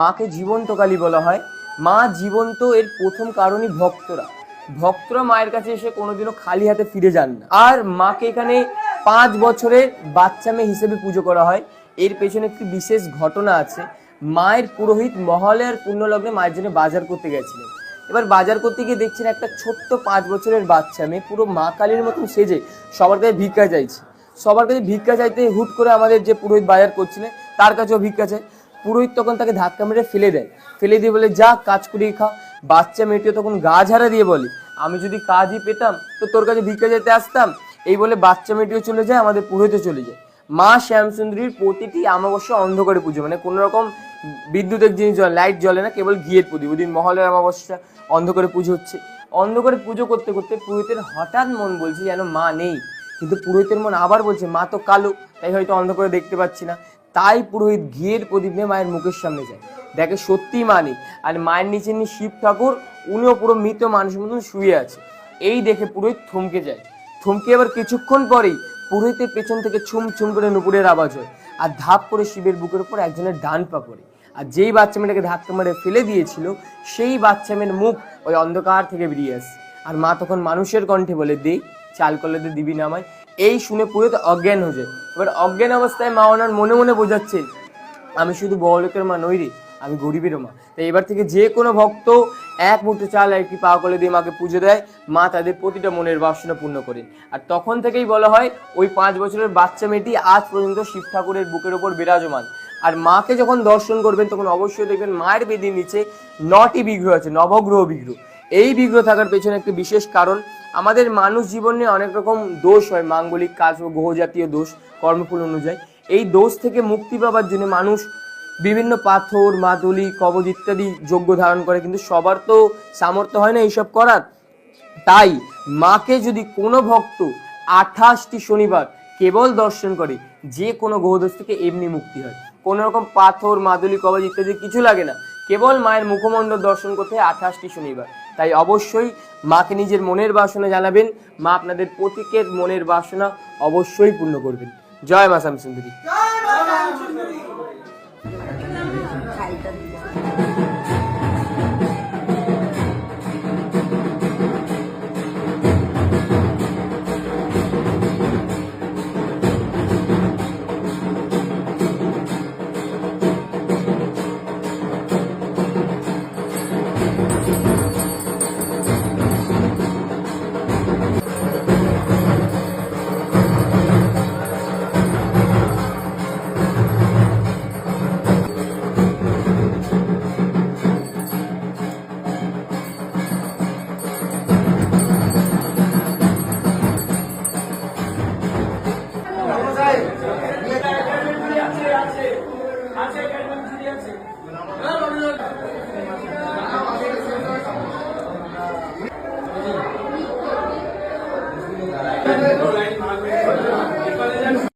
মাকে জীবন্ত কালী বলা হয়। মা জীবন্ত এর প্রথম কারণই ভক্তরা মায়ের কাছে এসে কোনোদিনও খালি হাতে ফিরে যান না। আর মাকে এখানে 5 বছরের বাচ্চা মেয়ে হিসেবে পুজো করা হয়। এর পেছনে একটি বিশেষ ঘটনা আছে। মায়ের পুরোহিত মহালয়ার পুণ্যলগ্নে মায়ের জন্য বাজার করতে গেছিলেন। এবার বাজার করতে গিয়ে দেখছেন একটা ছোট্ট 5 বছরের বাচ্চা মেয়ে পুরো মা কালীর মতন সেজে সবার কাছে ভিক্ষা চাইতে হুট করে আমাদের যে পুরোহিত বাজার করছিলেন তার কাছেও ভিক্ষা চায়। পুরোহিত তখন তাকে ধাক্কা মেরে ফেলে দিয়ে বলে, যা কাজ করিয়ে খা। বাচ্চা মেয়েটিও তখন গা ঝাড়া দিয়ে বলে, আমি যদি কাজই পেতাম তো তোর কাছে ভিক্ষা যেতে আসতাম। এই বলে বাচ্চা মেয়েটিও চলে যায়, আমাদের পুরোহিতও চলে যায়। মা শ্যামসুন্দরীর প্রতিটি অমাবস্যা অন্ধকারে পুজো, মানে কোনো রকম বিদ্যুতের জিনিস লাইট জ্বলে না, কেবল ঘিয়ের প্রদীপ। ওদিন মহালয়ার অমাবস্যা অন্ধকারে পুজো হচ্ছে। অন্ধকারে পুজো করতে করতে পুরোহিতের হঠাৎ মন বলছে যেন মা নেই, কিন্তু পুরোহিতের মন আবার বলছে মা তো কালো, তাই হয়তো অন্ধকারে দেখতে পাচ্ছি না। তাই পুরোহিত ঘিয়ের প্রদীপ নিয়ে মায়ের মুখের সামনে যায়, দেখে সত্যিই মা নেই। আর মায়ের নিচে শিব ঠাকুর, উনিও পুরো মৃত মানুষের মতন শুয়ে আছে। এই দেখে পুরোহিত থমকে যায়। এবার কিছুক্ষণ পরেই পুরোহিতের পেছন থেকে ছুম ছুম করে নুপুরের আওয়াজ হয়, আর ধাপ করে শিবের বুকের উপর একজনের ডান পা পড়ে। আর যেই বাচ্চা মেয়েটাকে ধাক্কা মেরে ফেলে দিয়েছিল সেই বাচ্চা মেয়ের মুখ ওই অন্ধকার থেকে বেরিয়ে আসে। আর মা তখন মানুষের কণ্ঠে বলে, দে চাল কলাতে দিবি না আমায়। এই শুনে পুরোহিত অজ্ঞান হয়ে যায়। এবার অজ্ঞান অবস্থায় মা ওনার মনে মনে বোঝাচ্ছেন, আমি শুধু বড়লোকের মা নই রে, আমি গরিবেরও মা। তাই এবার থেকে যে কোনো ভক্ত এক মুঠো চাল আর একটি পা কলে দিয়ে মাকে পুজো দেয়, মা তাদের প্রতিটা মনের বাসনা পূর্ণ করেন। আর তখন থেকেই বলা হয় ওই 5 বছরের বাচ্চা মেয়েটি আজ পর্যন্ত শিব ঠাকুরের বুকের ওপর বিরাজমান। আর মাকে যখন দর্শন করবেন তখন অবশ্যই দেখবেন মায়ের বেদির নিচে 9টি বিগ্রহ আছে, নবগ্রহ বিগ্রহ। এই বিগ্রহ থাকার পেছনে একটি বিশেষ কারণ, আমাদের মানুষ জীবনে অনেক রকম দোষ হয়, মাঙ্গলিক কাজ ও গ্রহ জাতীয় দোষ কর্মফল অনুযায়ী। এই দোষ থেকে মুক্তি পাওয়ার জন্য মানুষ বিভিন্ন পাথর, মাদুলি, কবচ ইত্যাদি যজ্ঞ ধারণ করে, কিন্তু সবার তো সামর্থ্য হয় না এইসব করার। তাই মাকে যদি কোনো ভক্ত 28টি শনিবার কেবল দর্শন করে, যে কোনো গ্রহদোষ থেকে এমনি মুক্তি হয়। কোনো রকম পাথর, মাদুলি, কবচ ইত্যাদি কিছু লাগে না, কেবল মায়ের মুখমণ্ডল দর্শন করতে হয় 28টি শনিবার। তাই অবশ্যই মাকে নিজের মনের বাসনা জানাবেন, মা আপনাদের প্রত্যেকের মনের বাসনা অবশ্যই পূর্ণ করবেন। জয় মা শ্যামসুন্দরী।